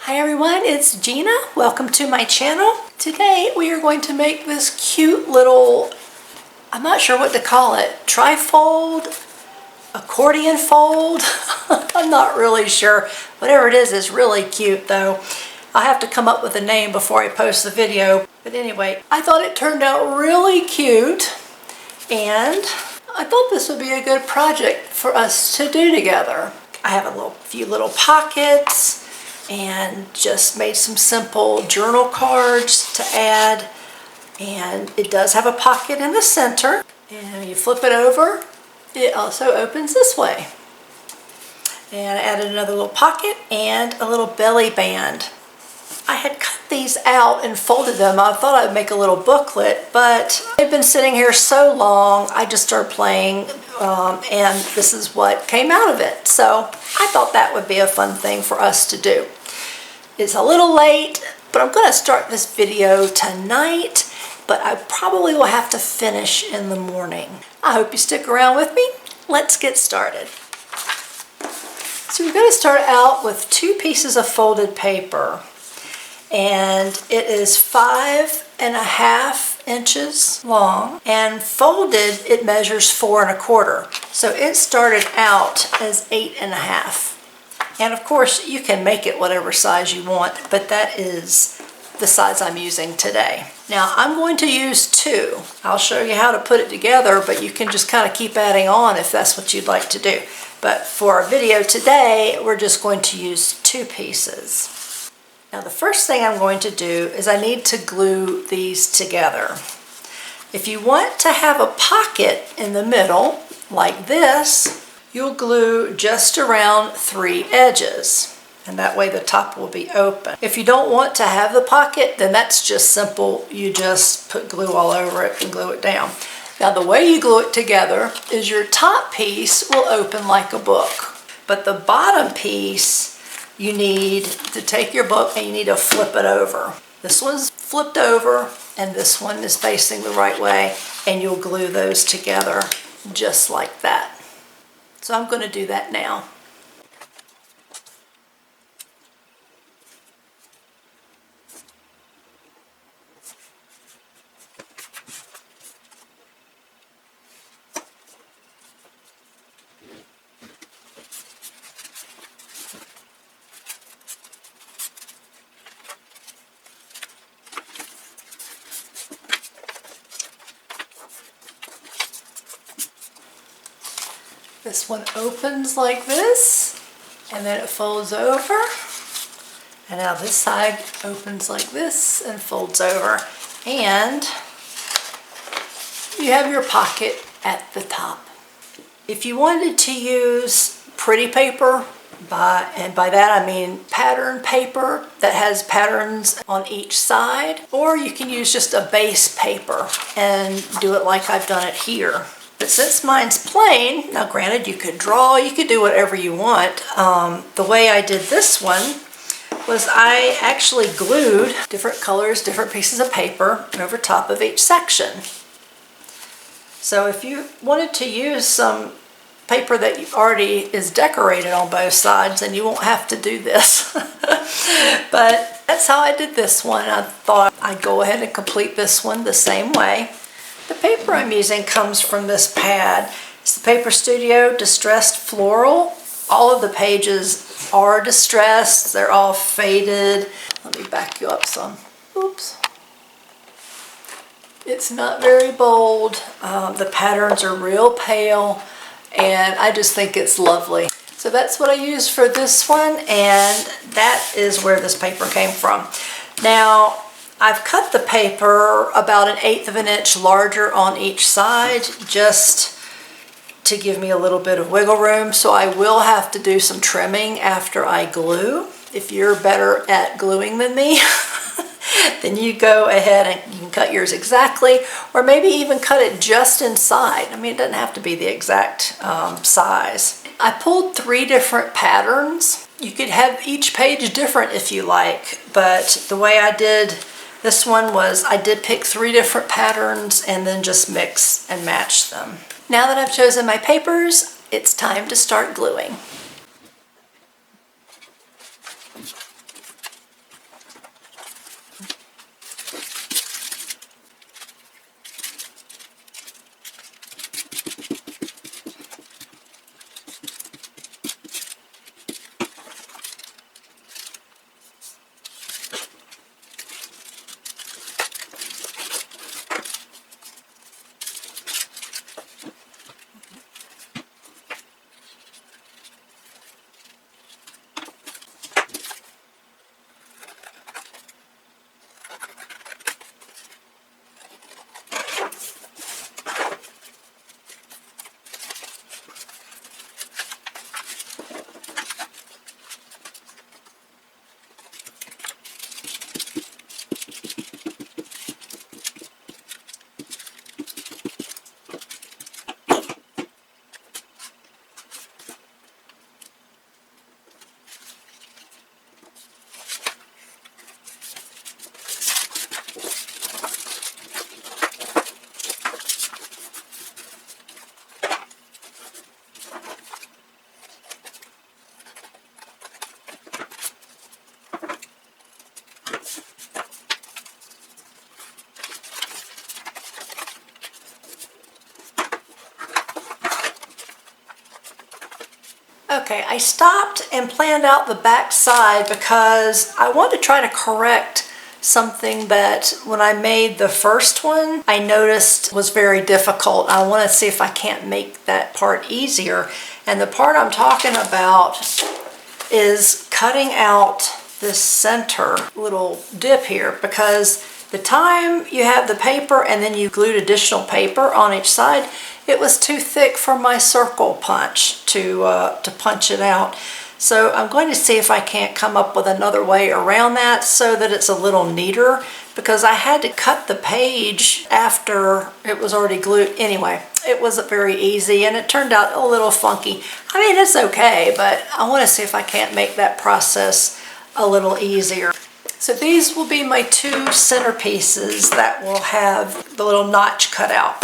Hi everyone, it's Gina. Welcome to my channel. Today we are going to make this cute little, I'm not sure what to call it, tri-fold, accordion fold. I'm not really sure. Whatever it is really cute though. I'll have to come up with a name before I post the video. But anyway, I thought it turned out really cute and I thought this would be a good project for us to do together. I have a few little pockets and just made some simple journal cards to add, and it does have a pocket in the center, and when you flip it over it also opens this way. And I added another little pocket and a little belly band. I had cut these out and folded them. I thought I'd make a little booklet, but they've been sitting here so long I just started playing and this is what came out of it. So I thought that would be a fun thing for us to do. It's a little late, but I'm going to start this video tonight, but I probably will have to finish in the morning. I hope you stick around with me. Let's get started. So we're going to start out with 2 pieces of folded paper, and it is 5.5 inches long, and folded it measures 4 1/4. So it started out as 8.5. And of course you can make it whatever size you want, but that is the size I'm using today. Now I'm going to use 2. I'll show you how to put it together, but you can just kind of keep adding on if that's what you'd like to do. But for our video today, we're just going to use 2 pieces. Now the first thing I'm going to do is I need to glue these together. If you want to have a pocket in the middle, like this, you'll glue just around 3 edges, and that way the top will be open. If you don't want to have the pocket, then that's just simple. You just put glue all over it and glue it down. Now the way you glue it together is your top piece will open like a book, but the bottom piece you need to take your book and you need to flip it over. This one's flipped over and this one is facing the right way, and you'll glue those together just like that. So I'm going to do that now. This one opens like this, and then it folds over. And now this side opens like this and folds over. And you have your pocket at the top. If you wanted to use pretty paper, and by that I mean pattern paper that has patterns on each side, or you can use just a base paper and do it like I've done it here. But since mine's plain, now granted you could draw, you could do whatever you want. The way I did this one was I actually glued different colors, different pieces of paper over top of each section. So if you wanted to use some paper that already is decorated on both sides, then you won't have to do this. But that's how I did this one. I thought I'd go ahead and complete this one the same way. The paper I'm using comes from this pad. It's the Paper Studio Distressed Floral. All of the pages are distressed. They're all faded. Let me back you up some. Oops. It's not very bold. The patterns are real pale, and I just think it's lovely. So that's what I used for this one, and that is where this paper came from. Now, I've cut the paper about 1/8 of an inch larger on each side just to give me a little bit of wiggle room, so I will have to do some trimming after I glue. If you're better at gluing than me, then you go ahead and you can cut yours exactly, or maybe even cut it just inside. I mean, it doesn't have to be the exact size. I pulled 3 different patterns. You could have each page different if you like, but the way I did this one was I did pick 3 different patterns and then just mix and match them. Now that I've chosen my papers, it's time to start gluing. Okay, I stopped and planned out the back side because I want to try to correct something that when I made the first one, I noticed was very difficult. I want to see if I can't make that part easier. And the part I'm talking about is cutting out this center little dip here, because the time you have the paper and then you glued additional paper on each side, it was too thick for my circle punch to punch it out. So I'm going to see if I can't come up with another way around that so that it's a little neater, because I had to cut the page after it was already glued. Anyway, it wasn't very easy and it turned out a little funky. I mean, it's okay, but I want to see if I can't make that process a little easier. So these will be my two centerpieces that will have the little notch cut out.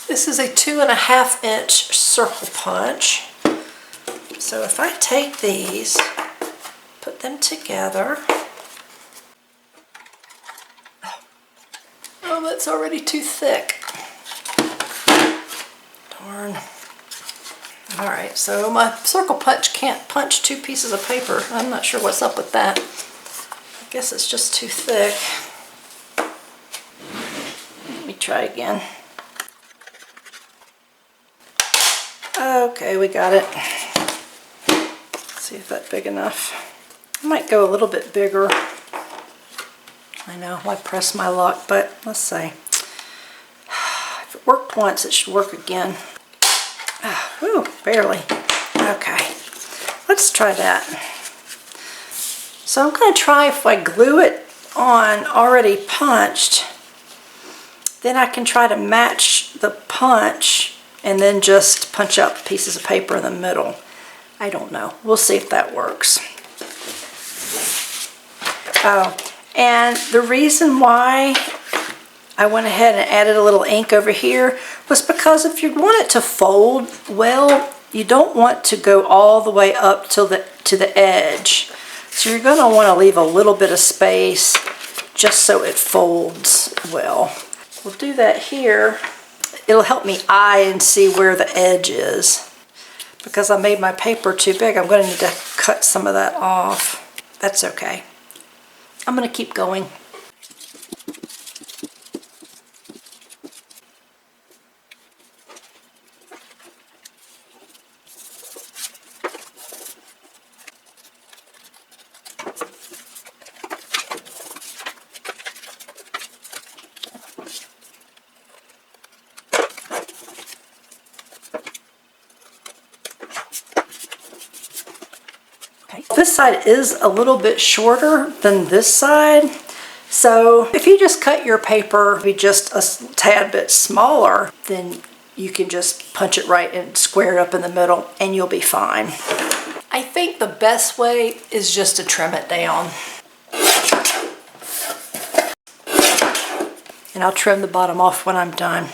This is a 2.5 inch circle punch. So if I take these, put them together. Oh, that's already too thick. Darn. All right, so my circle punch can't punch two pieces of paper. I'm not sure what's up with that. I guess it's just too thick. Let me try again. Okay, we got it. Let's see if that's big enough. I might go a little bit bigger. I know, I press my luck, but let's see. If it worked once, it should work again. Ooh, barely. Okay, let's try that. So I'm going to try, if I glue it on already punched, then I can try to match the punch and then just punch out pieces of paper in the middle. I don't know. We'll see if that works. Oh, and the reason why I went ahead and added a little ink over here was because if you want it to fold well, you don't want to go all the way up to the edge. So you're going to want to leave a little bit of space just so it folds well. We'll do that here. It'll help me eye and see where the edge is. Because I made my paper too big, I'm going to need to cut some of that off. That's okay. I'm going to keep going. This side is a little bit shorter than this side, so if you just cut your paper be just a tad bit smaller, then you can just punch it right and square it up in the middle and you'll be fine. I think the best way is just to trim it down. And I'll trim the bottom off when I'm done.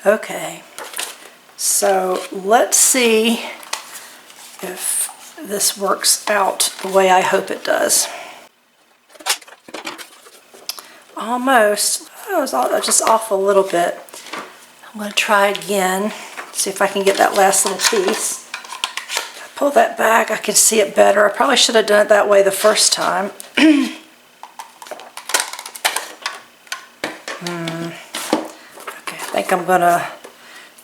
Okay, so let's see if this works out the way I hope it does. Almost. Oh, it's just off a little bit. I'm going to try again, see if I can get that last little piece. Pull that back, I can see it better. I probably should have done it that way the first time. I think I'm gonna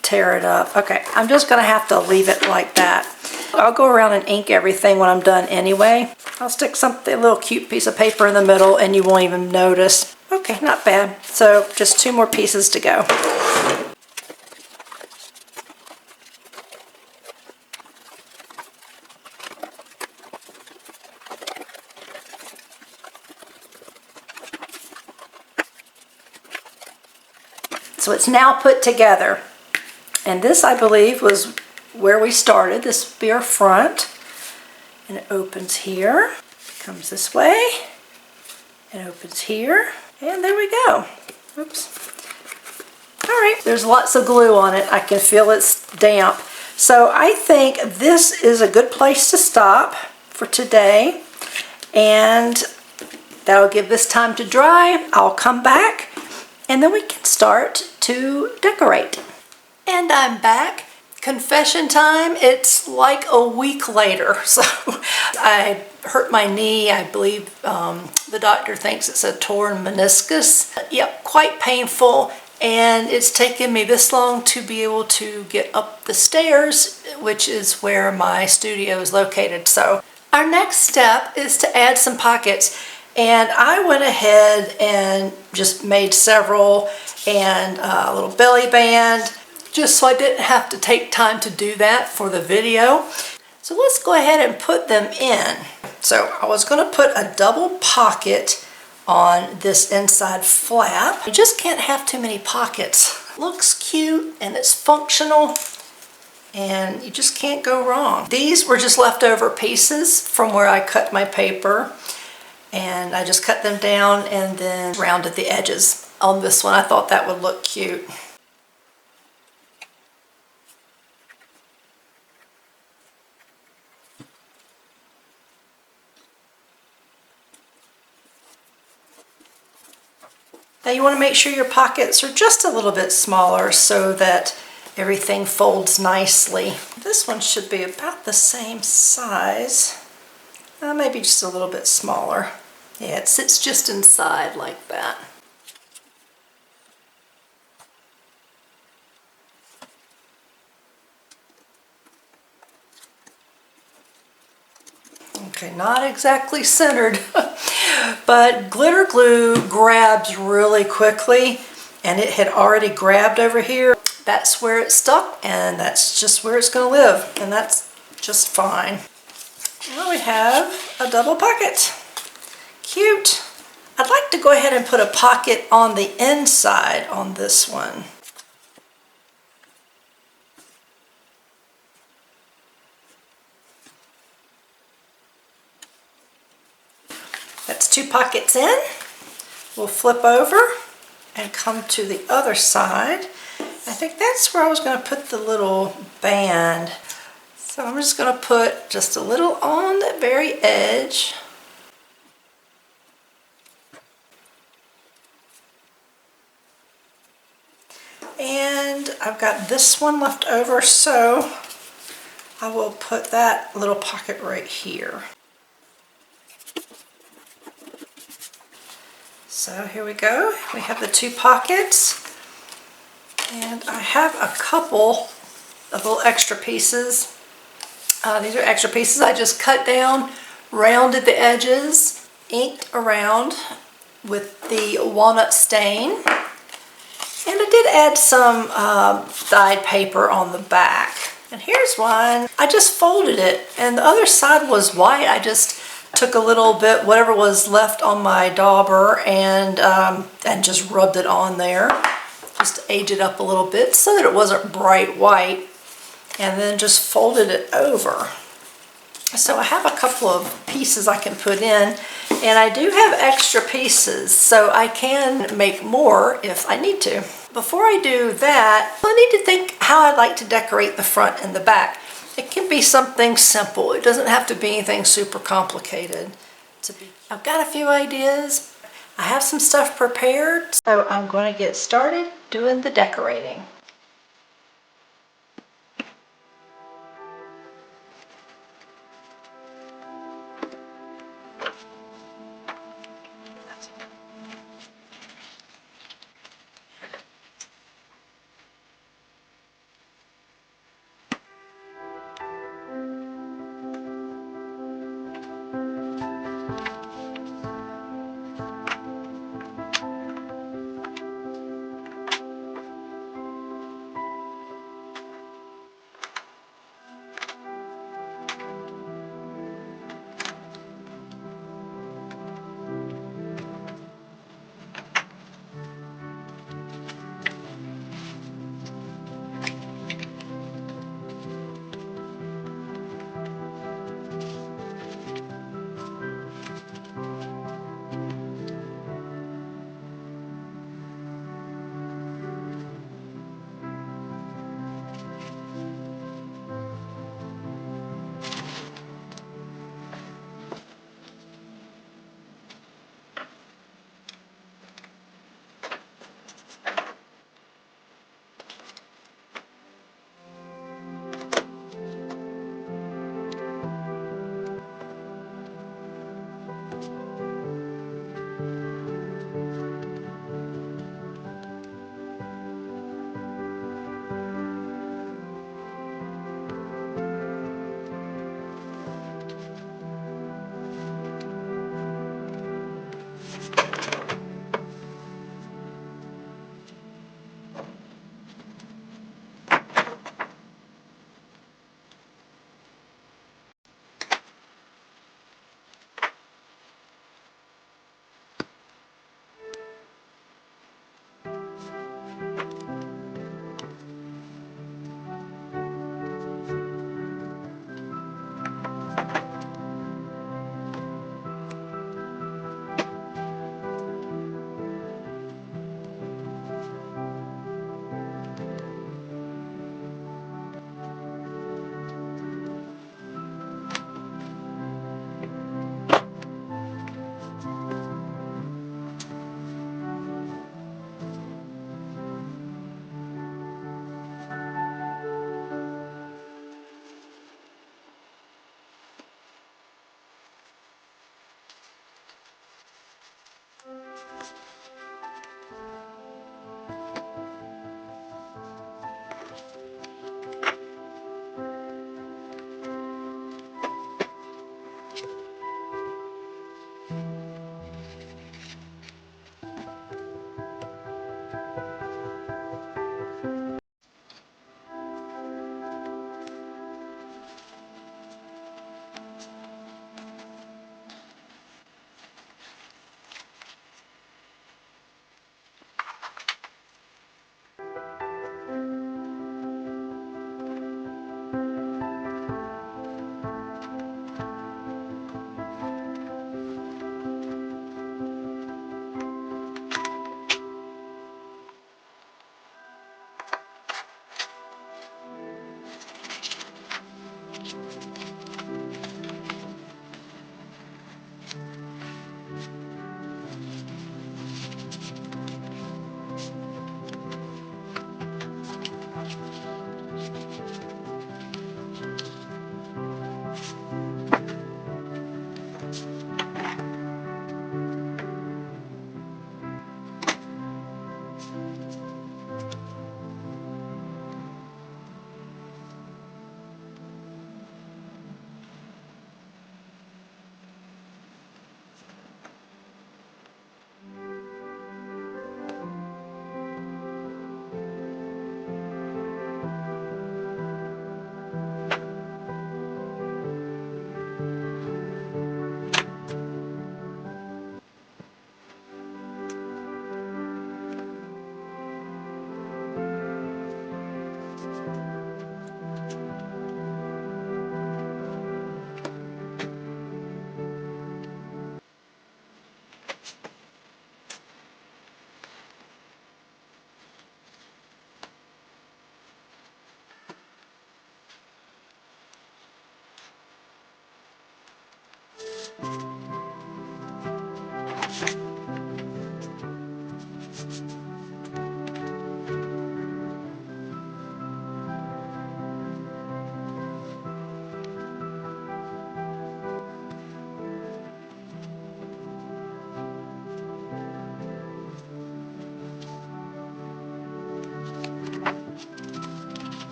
tear it up. Okay, I'm just gonna have to leave it like that. I'll go around and ink everything when I'm done anyway. I'll stick something, a little cute piece of paper in the middle and you won't even notice. Okay, not bad. So just two more pieces to go. So it's now put together. And this, I believe, was where we started. This will be our front. And it opens here. Comes this way. It opens here. And there we go. Oops. Alright, there's lots of glue on it. I can feel it's damp. So I think this is a good place to stop for today. and that'll give this time to dry. I'll come back and then we can start to decorate. And I'm back. Confession time, it's like a week later. So I hurt my knee. I believe the doctor thinks it's a torn meniscus. Yep, quite painful. And it's taken me this long to be able to get up the stairs, which is where my studio is located. So our next step is to add some pockets. And I went ahead and just made several, and a little belly band, just so I didn't have to take time to do that for the video. So let's go ahead and put them in. So I was going to put a double pocket on this inside flap. You just can't have too many pockets. Looks cute and it's functional, and you just can't go wrong. These were just leftover pieces from where I cut my paper, and I just cut them down and then rounded the edges on this one. I thought that would look cute. Now you want to make sure your pockets are just a little bit smaller so that everything folds nicely. This one should be about the same size. Maybe just a little bit smaller. Yeah, it sits just inside like that. Okay, not exactly centered, but glitter glue grabs really quickly, and it had already grabbed over here. That's where it stuck, and that's just where it's going to live, and that's just fine. Now we have a double pocket. Cute. I'd like to go ahead and put a pocket on the inside on this one. That's 2 pockets in. We'll flip over and come to the other side. I think that's where I was going to put the little band. So I'm just going to put just a little on the very edge. And I've got this one left over, so I will put that little pocket right here. So here we go. We have the 2 pockets, and I have a couple of little extra pieces. These are extra pieces I just cut down, rounded the edges, inked around with the walnut stain, and I did add some dyed paper on the back. And here's one. I just folded it, and the other side was white. I just took a little bit, whatever was left on my dauber, and just rubbed it on there, just to age it up a little bit so that it wasn't bright white, and then just folded it over. So I have a couple of pieces I can put in, and I do have extra pieces, so I can make more if I need to. Before I do that, I need to think how I'd like to decorate the front and the back. It can be something simple. It doesn't have to be anything super complicated. I've got a few ideas. I have some stuff prepared, so I'm going to get started doing the decorating.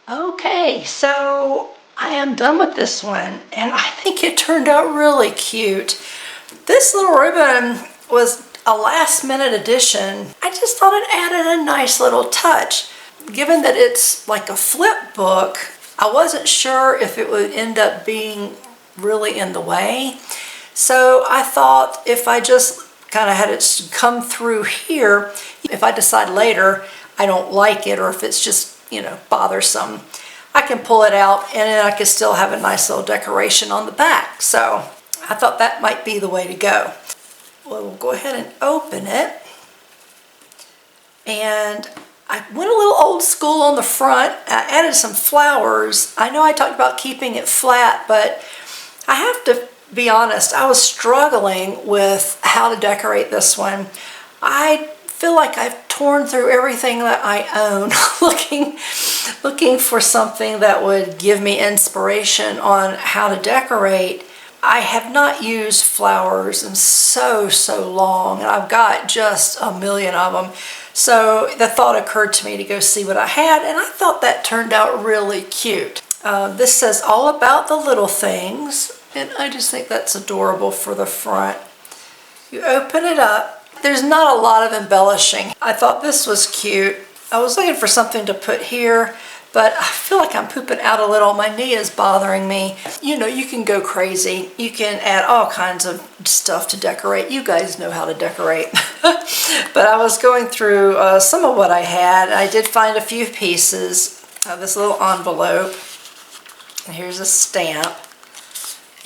Okay, so I am done with this one, and I think it turned out really cute. This little ribbon was a last minute addition. I just thought it added a nice little touch. Given that it's like a flip book, I wasn't sure if it would end up being really in the way. So I thought if I just kind of had it come through here, if I decide later I don't like it, or if it's just, you know, bothersome, I can pull it out and then I can still have a nice little decoration on the back. So I thought that might be the way to go. Well, we'll go ahead and open it. And I went a little old school on the front. I added some flowers. I know I talked about keeping it flat, but I have to be honest, I was struggling with how to decorate this one. I feel like I've torn through everything that I own looking for something that would give me inspiration on how to decorate. I have not used flowers in so long, and I've got just a million of them. So the thought occurred to me to go see what I had, and I thought that turned out really cute. This says all about the little things, and I just think that's adorable for the front. You open it up. There's not a lot of embellishing. I thought this was cute. I was looking for something to put here, but I feel like I'm pooping out a little. My knee is bothering me. You know, you can go crazy. You can add all kinds of stuff to decorate. You guys know how to decorate. But I was going through some of what I had. I did find a few pieces. This little envelope. And here's a stamp.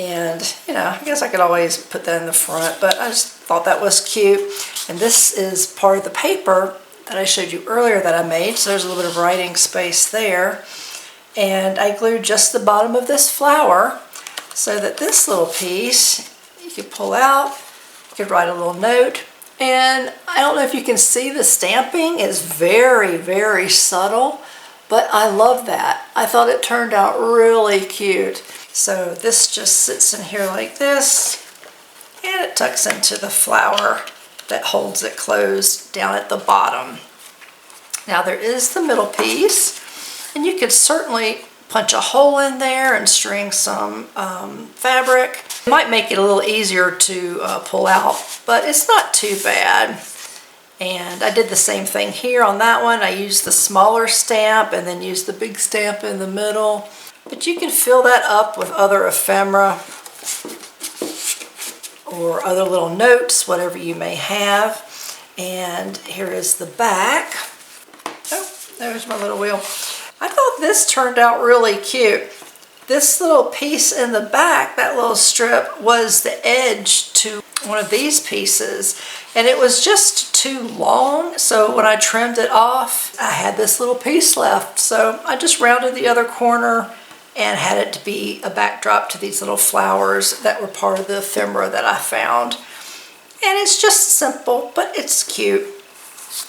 And, you know, I guess I could always put that in the front, but I just thought that was cute. And this is part of the paper that I showed you earlier that I made, so there's a little bit of writing space there. And I glued just the bottom of this flower so that this little piece you could pull out, you could write a little note. And I don't know if you can see, the stamping is very subtle, but I love that. I thought it turned out really cute. So this just sits in here like this, and it tucks into the flower that holds it closed down at the bottom. Now there is the middle piece, and you could certainly punch a hole in there and string some fabric. It might make it a little easier to pull out, but it's not too bad. And I did the same thing here on that one. I used the smaller stamp and then used the big stamp in the middle. But you can fill that up with other ephemera or other little notes, whatever you may have. And here is the back. Oh, there's my little wheel. I thought this turned out really cute. This little piece in the back, that little strip, was the edge to one of these pieces. And it was just too long, so when I trimmed it off, I had this little piece left. So I just rounded the other corner and had it to be a backdrop to these little flowers that were part of the ephemera that I found. And it's just simple, but it's cute.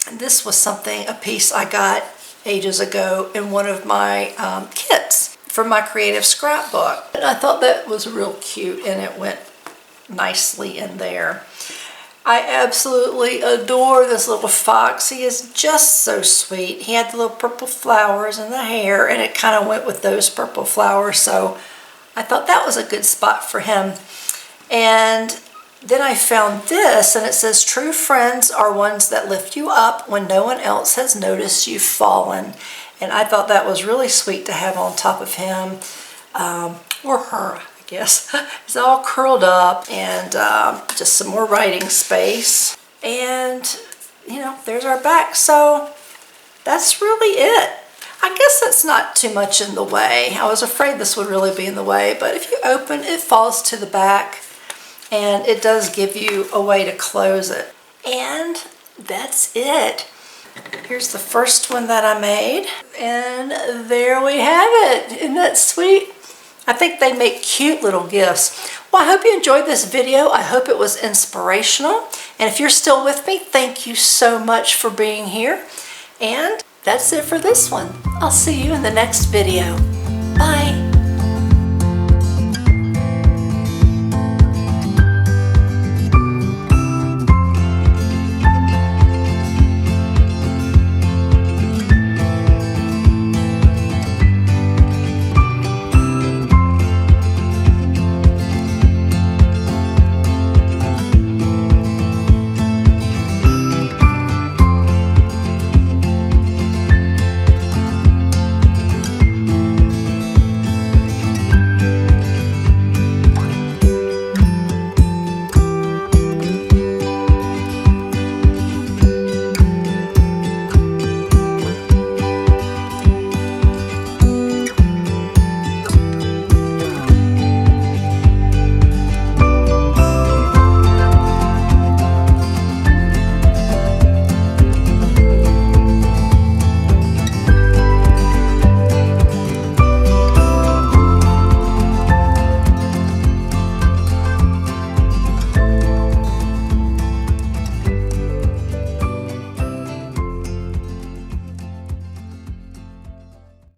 And this was a piece I got ages ago in one of my kits from my creative scrapbook. And I thought that was real cute, and it went nicely in there. I absolutely adore this little fox. He is just so sweet. He had the little purple flowers in the hair, and it kind of went with those purple flowers, so I thought that was a good spot for him. And then I found this, and it says, "True friends are ones that lift you up when no one else has noticed you've fallen." And I thought that was really sweet to have on top of him, or her. Yes, it's all curled up, and just some more writing space. And, you know, there's our back. So that's really it. I guess that's not too much in the way. I was afraid this would really be in the way, but if you open, it falls to the back, and it does give you a way to close it. And that's it. Here's the first one that I made, and there we have it. Isn't that sweet? I think they make cute little gifts. Well, I hope you enjoyed this video. I hope it was inspirational. And if you're still with me, thank you so much for being here. And that's it for this one. I'll see you in the next video. Bye.